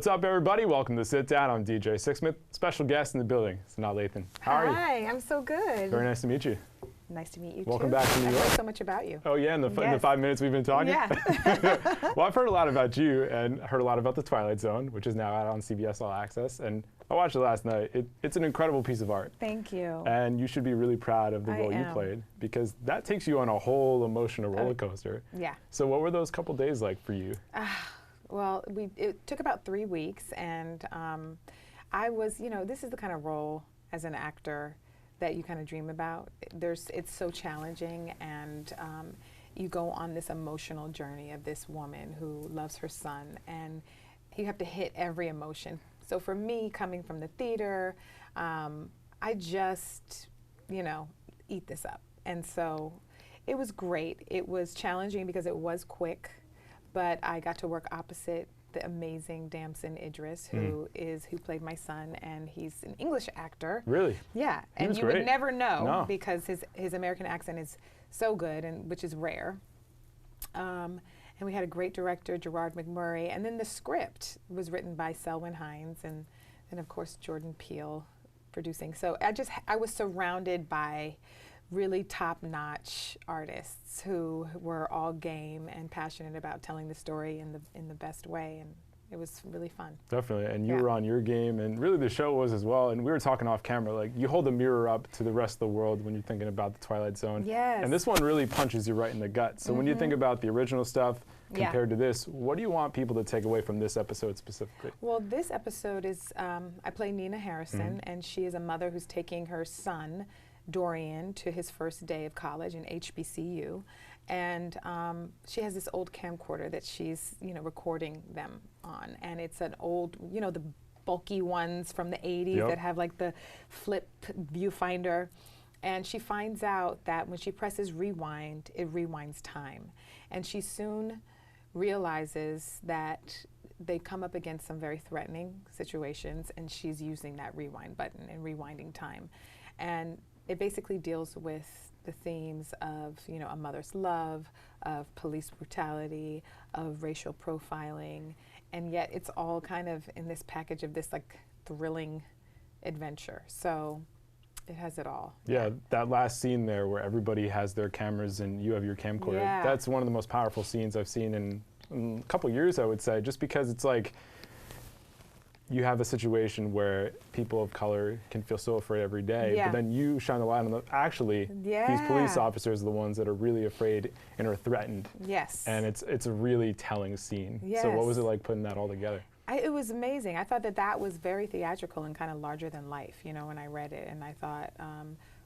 What's up, everybody? Welcome to Sit Down. I'm DJ Sixsmith. Special guest in the building, Sanaa Lathan. How are you? Hi, I'm so good. Very nice to meet you. Nice to meet you, Welcome too. back to New York. I've heard so much about you. Oh, yeah, in the 5 minutes we've been talking? Yeah. Well, I've heard a lot about you and heard a lot about the Twilight Zone, which is now out on CBS All Access. And I watched it last night. It's an incredible piece of art. Thank you. And you should be really proud of the role you played, because that takes you on a whole emotional roller coaster. Yeah. So what were those couple days like for you? Well, it took about 3 weeks, and I was, this is the kind of role as an actor that you kind of dream about. It's so challenging, and you go on this emotional journey of this woman who loves her son, and you have to hit every emotion. So for me, coming from the theater, I just, eat this up. And so it was great. It was challenging because it was quick, but I got to work opposite the amazing Damson Idris, who played my son, and he's an English actor. Really? Yeah, and you would never know because his American accent is so good, and which is rare. And we had a great director, Gerard McMurray, and then the script was written by Selwyn Hines, and of course Jordan Peele producing. So I was surrounded by really top-notch artists who were all game and passionate about telling the story in the best way, and it was really fun. Definitely, and you were on your game, and really the show was as well. And we were talking off camera, like you hold the mirror up to the rest of the world when you're thinking about the Twilight Zone. Yes. And this one really punches you right in the gut. So when you think about the original stuff compared to this, what do you want people to take away from this episode specifically? Well, this episode is, I play Nina Harrison, and she is a mother who's taking her son, Dorian, to his first day of college in HBCU, and she has this old camcorder that she's recording them on, and it's an old, the bulky ones from the 80s that have like the flip viewfinder, and she finds out that when she presses rewind, it rewinds time, and she soon realizes that they come up against some very threatening situations, and she's using that rewind button and rewinding time, and it basically deals with the themes of, a mother's love, of police brutality, of racial profiling, and yet it's all kind of in this package of this like thrilling adventure. So it has it all. Yeah, that last scene there where everybody has their cameras and you have your camcorder, that's one of the most powerful scenes I've seen in a couple years, I would say, just because it's like, you have a situation where people of color can feel so afraid every day, but then you shine the light on the, actually, these police officers are the ones that are really afraid and are threatened. Yes. And it's a really telling scene. Yes. So what was it like putting that all together? It was amazing. I thought that was very theatrical and kind of larger than life, when I read it. And I thought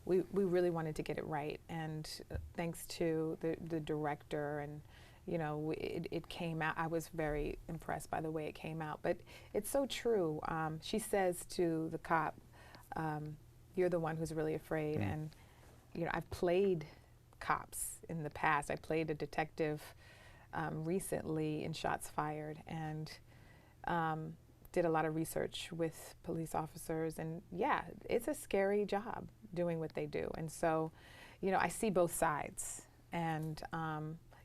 we really wanted to get it right. And thanks to the director and it came out. I was very impressed by the way it came out. But it's so true. She says to the cop, you're the one who's really afraid. And, I've played cops in the past. I played a detective recently in Shots Fired, and did a lot of research with police officers. And it's a scary job doing what they do. And so, I see both sides. And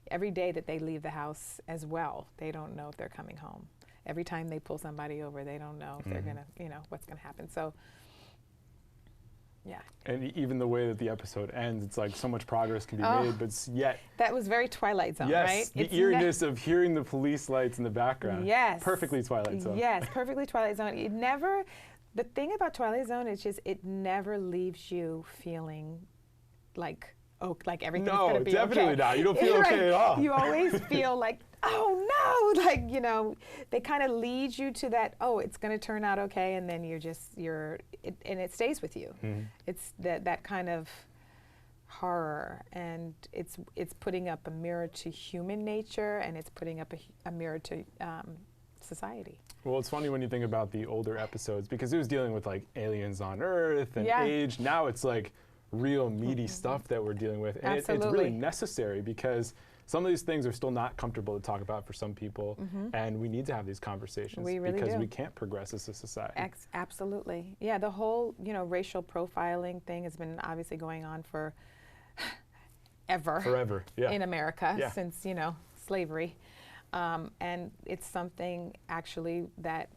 every day that they leave the house as well, they don't know if they're coming home. Every time they pull somebody over, they don't know if they're gonna, what's gonna happen. So, yeah. And even the way that the episode ends, it's like so much progress can be made, but yet. That was very Twilight Zone, right? Yes, the eeriness of hearing the police lights in the background. Yes. Perfectly Twilight Zone. Yes, perfectly Twilight Zone. The thing about Twilight Zone is just, it never leaves you feeling like everything's going to be okay. No, definitely not. You don't feel okay at all. You always feel like, oh no, they kind of lead you to that, it's going to turn out okay, and then and it stays with you. It's that kind of horror, and it's putting up a mirror to human nature, and it's putting up a mirror to society. Well, it's funny when you think about the older episodes, because it was dealing with like aliens on Earth and age. Now it's like real meaty stuff that we're dealing with. And it's really necessary, because some of these things are still not comfortable to talk about for some people, and we need to have these conversations because we can't progress as a society. Absolutely. Yeah, the whole, racial profiling thing has been obviously going on for forever in America since, slavery. And it's something actually that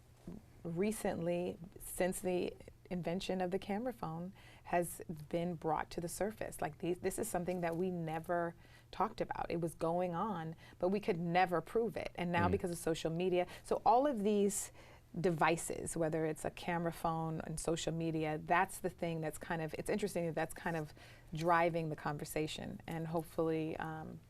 recently, since the invention of the camera phone, has been brought to the surface. Like this is something that we never talked about. It was going on, but we could never prove it. And now because of social media, so all of these devices, whether it's a camera phone and social media, that's the thing that's kind of, it's interesting that that's kind of driving the conversation, and hopefully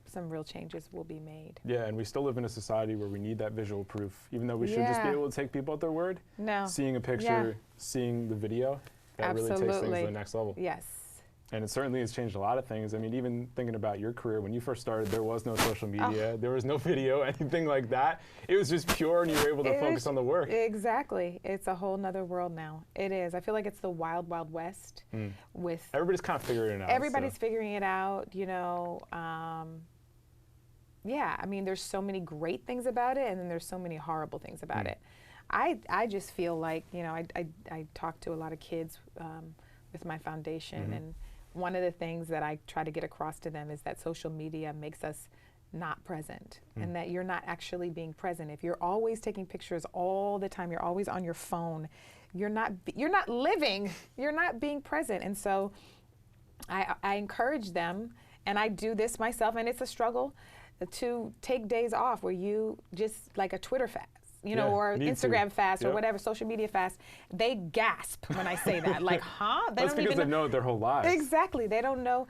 some real changes will be made. Yeah, and we still live in a society where we need that visual proof, even though we should just be able to take people at their word. No. Seeing a picture, seeing the video, that really takes things to the next level. Yes. And it certainly has changed a lot of things. I mean, even thinking about your career, when you first started, there was no social media, there was no video, anything like that. It was just pure, and you were able to focus on the work. Exactly. It's a whole nother world now. It is. I feel like it's the wild, wild west. With everybody's kind of figuring it out. Everybody's figuring it out, you know. Yeah, I mean, there's so many great things about it, and then there's so many horrible things about it. I just feel like, you know, I talk to a lot of kids with my foundation, and one of the things that I try to get across to them is that social media makes us not present, and that you're not actually being present. If you're always taking pictures all the time, you're always on your phone, you're not living, you're not being present. And so I encourage them, and I do this myself, and it's a struggle, to take days off where you just, like a Twitter fast, you know, or Instagram fast, or whatever, social media fast. They gasp when I say that, like, huh? They That's don't because even they know it their whole lives. Exactly, they don't know.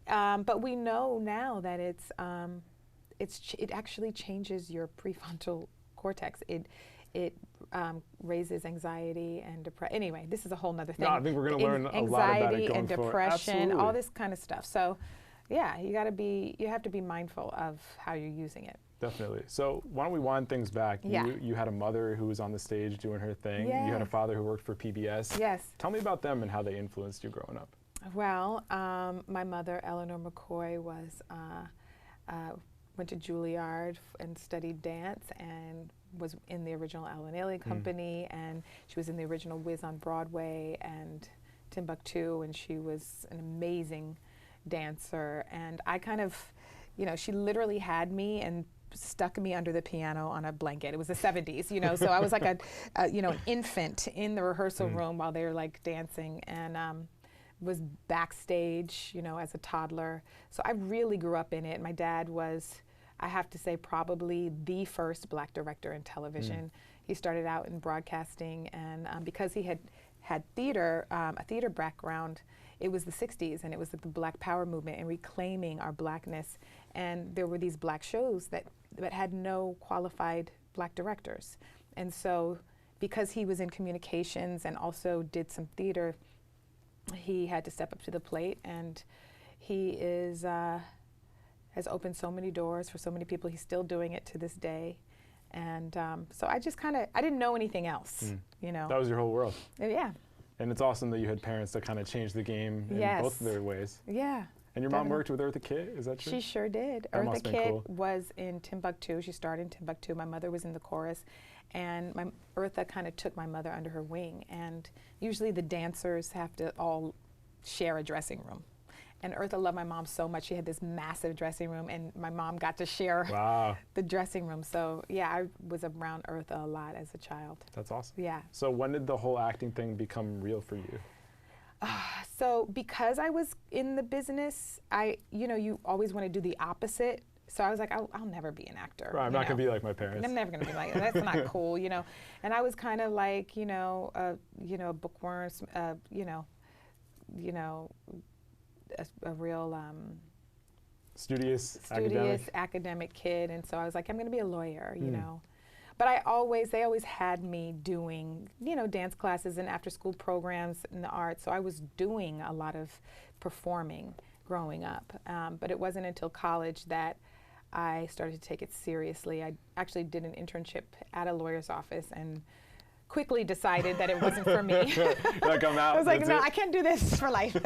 But we know now that it actually changes your prefrontal cortex. It raises anxiety and depression. Anyway, this is a whole nother thing. No, I think we're going to learn a lot about it going Anxiety and forward. depression, Absolutely. all this kind of stuff. So, yeah, you have to be mindful of how you're using it. Definitely. So why don't we wind things back? Yeah. You had a mother who was on the stage doing her thing. Yeah. You had a father who worked for PBS. Yes. Tell me about them and how they influenced you growing up. Well, my mother, Eleanor McCoy, went to Juilliard and studied dance, and was in the original Ellen Ailey Company, and she was in the original Wiz on Broadway and Timbuktu, and she was an amazing dancer. And I kind of, you know, she literally had me and stuck me under the piano on a blanket. It was the 70s, you know, so I was like an infant in the rehearsal room while they were like dancing, and was backstage, you know, as a toddler. So I really grew up in it. My dad was, I have to say, probably the first Black director in television. He started out in broadcasting, and because he had theater, a theater background, it was the 60s, and it was the Black Power movement and reclaiming our Blackness. And there were these Black shows that had no qualified Black directors. And so because he was in communications and also did some theater, he had to step up to the plate, and he has opened so many doors for so many people. He's still doing it to this day. And so I just kind of, I didn't know anything else, you know. That was your whole world. Yeah. And it's awesome that you had parents that kind of changed the game in both of their ways. Yeah. And your mom worked with Eartha Kitt, is that true? She sure did. Eartha Kitt was in Timbuktu. She started in Timbuktu. My mother was in the chorus. And Eartha kind of took my mother under her wing. And usually the dancers have to all share a dressing room. And Eartha loved my mom so much. She had this massive dressing room, and my mom got to share the dressing room. So yeah, I was around Eartha a lot as a child. That's awesome. Yeah. So when did the whole acting thing become real for you? So because I was in the business, you always want to do the opposite. So I was like, I'll never be an actor. Right, I'm not going to be like my parents. I'm never going to be like, that's not cool, you know. And I was kind of like, a bookworm, a real studious academic kid. And so I was like, I'm going to be a lawyer, you know. But they always had me doing, dance classes and after school programs in the arts. So I was doing a lot of performing growing up. But it wasn't until college that I started to take it seriously. I actually did an internship at a lawyer's office and quickly decided that it wasn't for me. Like, I'm out. I was like, no, I can't do this for life.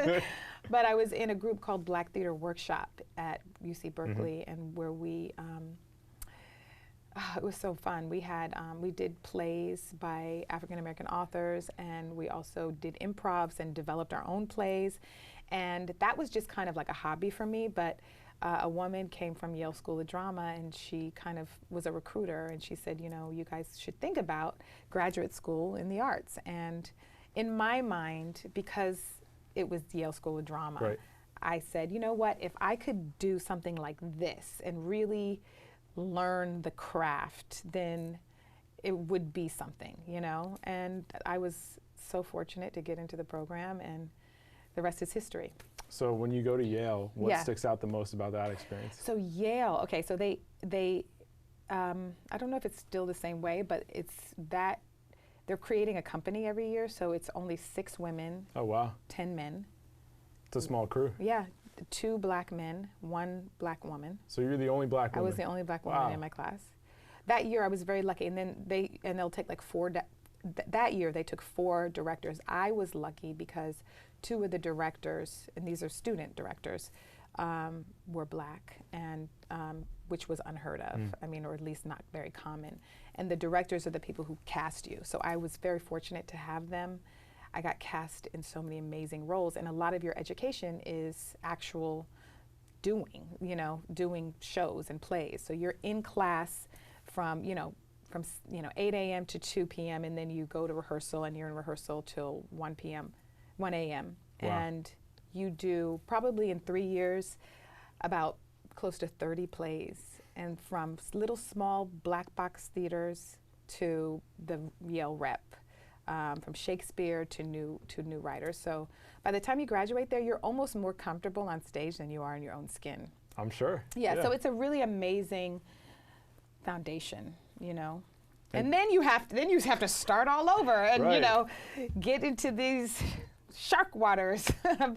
But I was in a group called Black Theater Workshop at UC Berkeley, and where we, it was so fun. We had, we did plays by African American authors, and we also did improvs and developed our own plays. And that was just kind of like a hobby for me, but a woman came from Yale School of Drama, and she kind of was a recruiter, and she said, you know, you guys should think about graduate school in the arts. And in my mind, because it was Yale School of Drama, right. I said, you know what, if I could do something like this and really learn the craft, then it would be something, you know? And I was so fortunate to get into the program, and the rest is history. So when you go to Yale, what sticks out the most about that experience? So Yale, okay, so they I don't know if it's still the same way, but it's that they're creating a company every year, so it's only 6 women. Oh, wow. 10 men. It's a small crew. Yeah, 2 black men, 1 black woman. So you're the only black woman? I was the only black woman in my class. That year I was very lucky, and then they'll take like 4, that year they took 4 directors. I was lucky because 2 of the directors, and these are student directors, were black, and which was unheard of. I mean, or at least not very common. And the directors are the people who cast you. So I was very fortunate to have them. I got cast in so many amazing roles, and a lot of your education is actual doing, you know, doing shows and plays. So you're in class from 8 a.m. to 2 p.m. and then you go to rehearsal, and you're in rehearsal till 1 a.m. Wow. And you do probably in 3 years about close to 30 plays, and from little small black box theaters to the Yale Rep, from Shakespeare to new writers. So by the time you graduate there, you're almost more comfortable on stage than you are in your own skin. I'm sure. Yeah. So it's a really amazing foundation, you know. And then you have to start all over and you know, get into these shark waters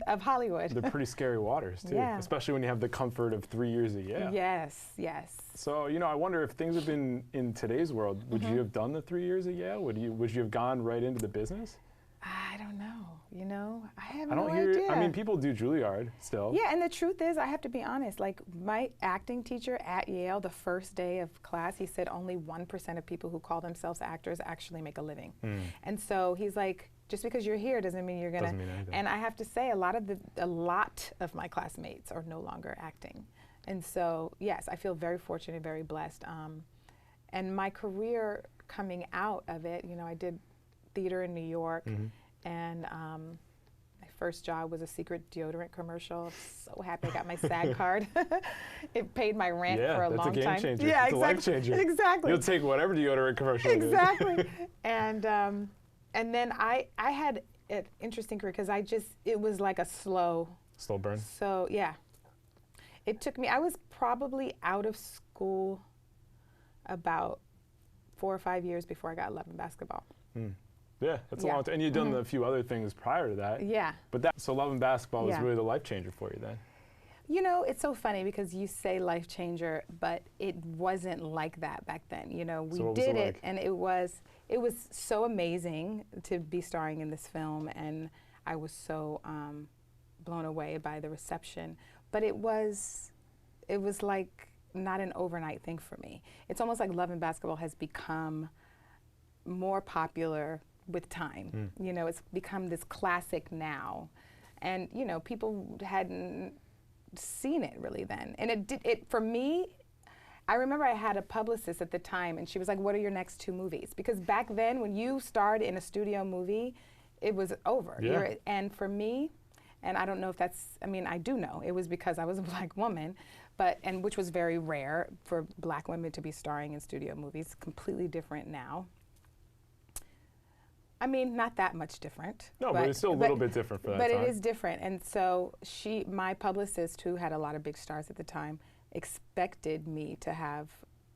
of Hollywood. They're pretty scary waters too, especially when you have the comfort of 3 years at Yale. Yes, yes. So, you know, I wonder if things have been in today's world, would you have done the 3 years at Yale? Would you have gone right into the business? I don't know. You know, I have no idea. I mean, people do Juilliard still. Yeah, and the truth is, I have to be honest, like my acting teacher at Yale, the first day of class, he said only 1% of people who call themselves actors actually make a living. And so he's like, just because you're here doesn't mean you're gonna. Doesn't mean anything. And I have to say, a lot of my classmates are no longer acting. And so, yes, I feel very fortunate, very blessed. And my career coming out of it, you know, I did theater in New York, and my first job was a secret deodorant commercial. I'm so happy I got my SAG card. It paid my rent for a long time. Yeah, that's a game changer. Yeah, it's a life changer. Exactly. You'll take whatever deodorant commercial. Exactly. And then I had an interesting career because it was like a slow burn. So yeah, it took me. I was probably out of school about 4 or 5 years before I got Love and Basketball. Yeah, that's a long time. And you'd done a few other things prior to that. Yeah. So Love and Basketball was really the life changer for you then. You know, it's so funny because you say life changer, but it wasn't like that back then. You know, we did it, and it was so amazing to be starring in this film, and I was so blown away by the reception. But it was like not an overnight thing for me. It's almost like Love and Basketball has become more popular with time. You know, it's become this classic now, and you know, people hadn't seen it really then. And it for me, I remember I had a publicist at the time, and she was like, what are your next 2 movies? Because back then, when you starred in a studio movie, it was over. Yeah. And for me, and I don't know if that's, I mean, I do know, it was because I was a black woman, and which was very rare for black women to be starring in studio movies, completely different now. I mean, not that much different. No, but it's still a little bit different for that time. But it is different. And so my publicist, who had a lot of big stars at the time, expected me to have,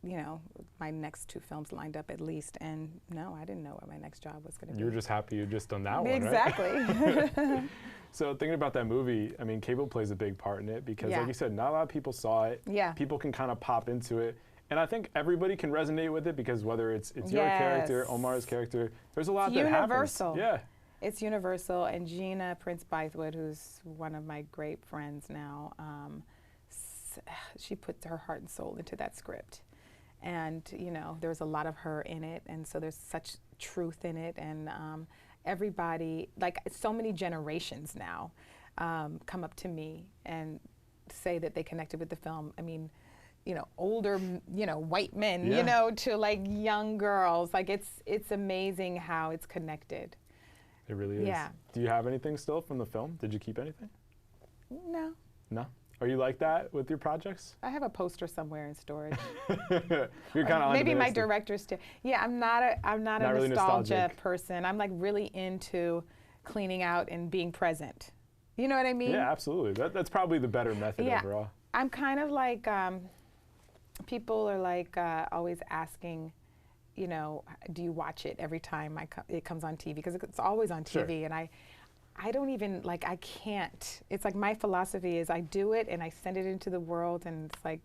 you know, my next 2 films lined up at least. And no, I didn't know what my next job was going to be. You were just happy you'd just done that one, right? Exactly. So thinking about that movie, I mean, cable plays a big part in it because, like you said, not a lot of people saw it. Yeah. People can kind of pop into it. And I think everybody can resonate with it because whether it's your character, Omar's character, there's a lot that happens. Universal. Yeah. It's universal. And Gina Prince Bythewood, who's one of my great friends now, she put her heart and soul into that script. And, you know, there's a lot of her in it. And so there's such truth in it. And everybody, like so many generations now, come up to me and say that they connected with the film. I mean, you know, older, you know, white men, Yeah. you know, to like young girls. Like it's amazing how it's connected. It really is. Yeah. Do you have anything still from the film? Did you keep anything? No. No? Are you like that with your projects? I have a poster somewhere in storage. You're kind of maybe my director's too. Yeah, I'm not a really nostalgia nostalgic. person. I'm like really into cleaning out and being present. You know what I mean? Yeah, absolutely. That's probably the better method Yeah. overall. I'm kind of like, people are like always asking, you know, do you watch it every time it comes on TV? Because it's always on TV, Sure. and I don't even, like, I can't. It's like my philosophy is I do it and I send it into the world, and it's like,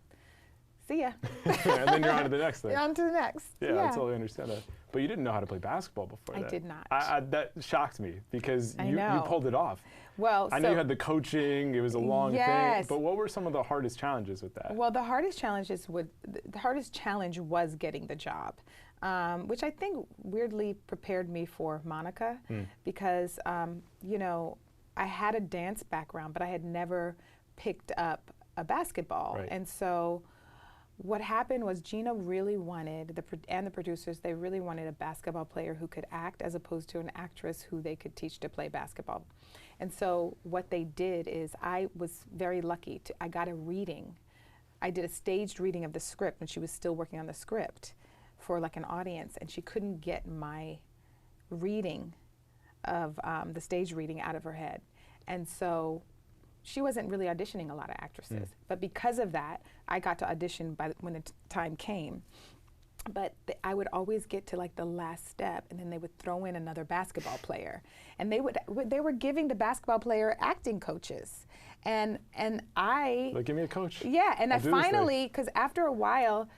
see ya. And then you're on to the next thing. On to the next. Yeah, I totally understand that. But you didn't know how to play basketball before that. I did not. That shocked me because I you know. pulled it off. Well, I know you had the coaching, it was a long Yes. thing, but what were some of the hardest challenges with that? Well, the hardest challenge was getting the job, which I think weirdly prepared me for Monica, because you know, I had a dance background, but I had never picked up a basketball, Right. and so what happened was Gina really wanted, and the producers, they really wanted a basketball player who could act as opposed to an actress who they could teach to play basketball. And so what they did is, I was very lucky. I got a reading. I did a staged reading of the script when she was still working on the script for like an audience, and she couldn't get my reading of the stage reading out of her head. And so she wasn't really auditioning a lot of actresses. But because of that, I got to audition when the time came. But I would always get to like the last step, and then they would throw in another basketball player, and they were giving the basketball player acting coaches, and I Like, give me a coach. yeah, and I'll I do this thing. finally, because after a while,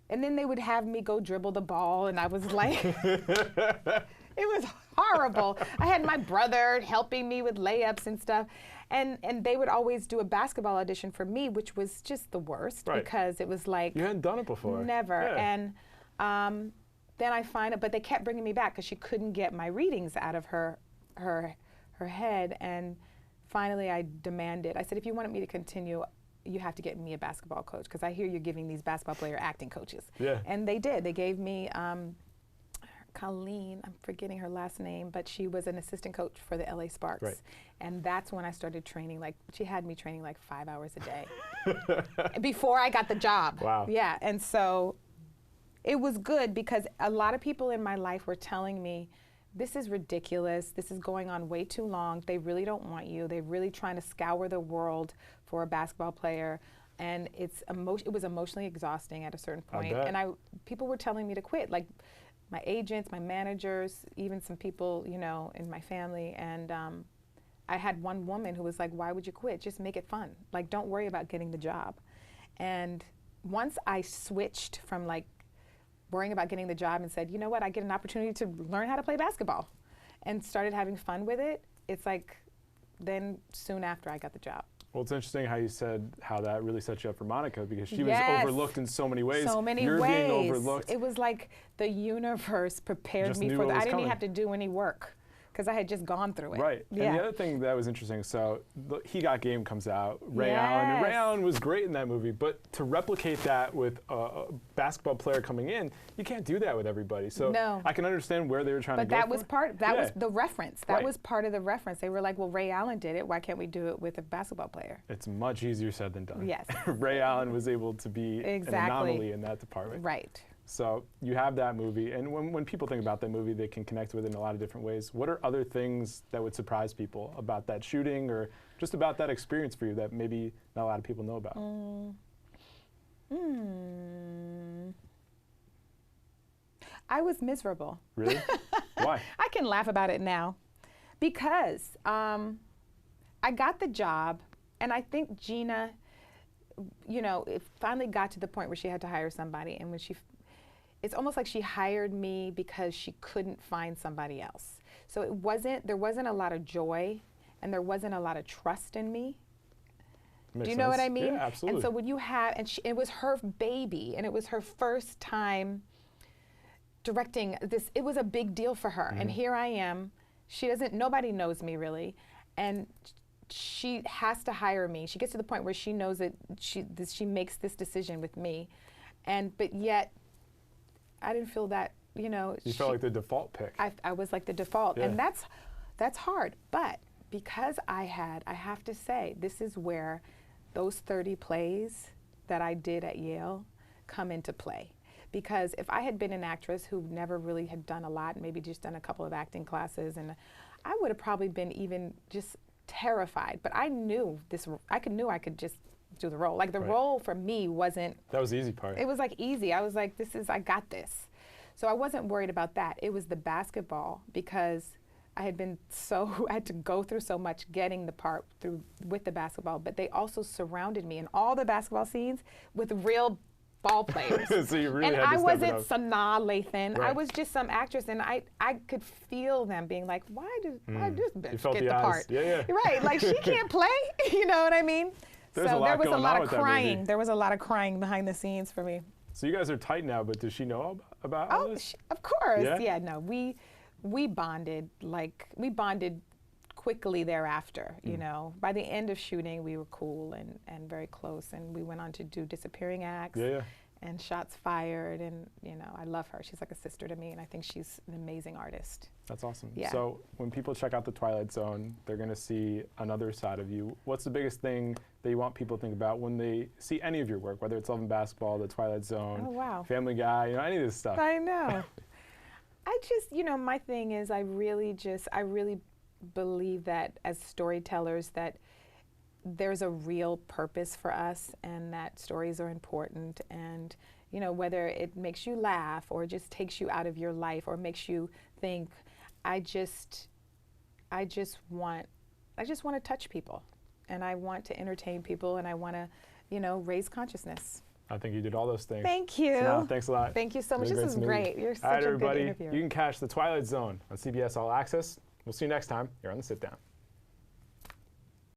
and then they would have me go dribble the ball, and I was like, it was horrible. I had my brother helping me with layups and stuff. And they would always do a basketball audition for me, which was just the worst, Right. because it was like, You hadn't done it before. never. Yeah. And then I find it, but they kept bringing me back because she couldn't get my readings out of her head. And finally I demanded, I said, if you wanted me to continue, you have to get me a basketball coach, because I hear you're giving these basketball player acting coaches. Yeah. And they did. They gave me Colleen, I'm forgetting her last name, but she was an assistant coach for the LA Sparks. Right. And that's when I started training, like, she had me training like 5 hours a day before I got the job. Wow. Yeah, and so it was good, because a lot of people in my life were telling me, this is ridiculous, this is going on way too long, they really don't want you, they're really trying to scour the world for a basketball player, and it was emotionally exhausting at a certain point. bet. And people were telling me to quit, like my agents, my managers, even some people, you know, in my family. And I had one woman who was like, why would you quit? Just make it fun. Like, don't worry about getting the job. And once I switched from like worrying about getting the job and said, you know what, I get an opportunity to learn how to play basketball, and started having fun with it, it's like, then soon after I got the job. Well, it's interesting how you said how that really set you up for Monica, because she Yes. was overlooked in so many ways. So many You're ways. being overlooked. It was like the universe prepared Just me knew for what that. was I didn't coming. even have to do any work, because I had just gone through it. Right. Yeah. And the other thing that was interesting, so He Got Game comes out, Ray Allen, and Ray Yes. Allen was great in that movie, but to replicate that with a basketball player coming in, you can't do that with everybody. So No. I can understand where they were trying But to go that was for. that was Yeah. the reference. That Right. was part of the reference. They were like, well, Ray Allen did it. Why can't we do it with a basketball player? It's much easier said than done. Yes. Ray Allen was able to be Exactly. an anomaly in that department. Right. So you have that movie, and when people think about that movie, they can connect with it in a lot of different ways. What are other things that would surprise people about that shooting, or just about that experience for you, that maybe not a lot of people know about? I was miserable. Really? Why? I can laugh about it now, because I got the job, and I think Gina, you know, it finally got to the point where she had to hire somebody, and when it's almost like she hired me because she couldn't find somebody else. So there wasn't a lot of joy, and there wasn't a lot of trust in me. Makes Do you know what sense. I mean? Yeah, absolutely. And so when you have, it was her baby, and it was her first time directing this. It was a big deal for her. And here I am. Nobody knows me really. And she has to hire me. She gets to the point where she knows that she makes this decision with me, but yet I didn't feel that, you know. You felt like the default pick. I was like the default, yeah. and that's hard. But because I have to say, this is where those 30 plays that I did at Yale come into play. Because if I had been an actress who never really had done a lot, maybe just done a couple of acting classes, and I would have probably been even just terrified. But I knew I knew I could just do the role. Like the role for me wasn't. That was the easy part. It was like easy. I was like, I got this. So I wasn't worried about that. It was the basketball, because I had to go through so much getting the part with the basketball. But they also surrounded me in all the basketball scenes with real ball players. So you really and had to I step it wasn't up. Sanaa Lathan. Right. I was just some actress, and I could feel them being like, why did this bitch get the eyes. part? Yeah. Right, like she can't play. You know what I mean? There was a lot of crying. There was a lot of crying behind the snes for me. So you guys are tight now, but does she know about all this? Of course. Yeah? No, we bonded quickly thereafter. You know, by the end of shooting, we were cool and very close, and we went on to do Disappearing Acts. Yeah. And Shots Fired, and you know, I love her. She's like a sister to me, and I think she's an amazing artist. That's awesome. Yeah. So when people check out the Twilight Zone, they're going to see another side of you. What's the biggest thing that you want people to think about when they see any of your work, whether it's Love and Basketball, the Twilight Zone, Oh, wow. Family Guy, you know, any of this stuff? I know. I just, you know, my thing is I really believe that as storytellers that there's a real purpose for us, and that stories are important, and you know, whether it makes you laugh or just takes you out of your life or makes you think, I just want to touch people, and I want to entertain people, and I want to, you know, raise consciousness. I think you did all those things. Thank you. Sanaa, thanks a lot. Thank you so much. This was great. You're such all right, a everybody, good interviewer. You can catch the Twilight Zone on CBS All Access. We'll see you next time here on The Sit Down.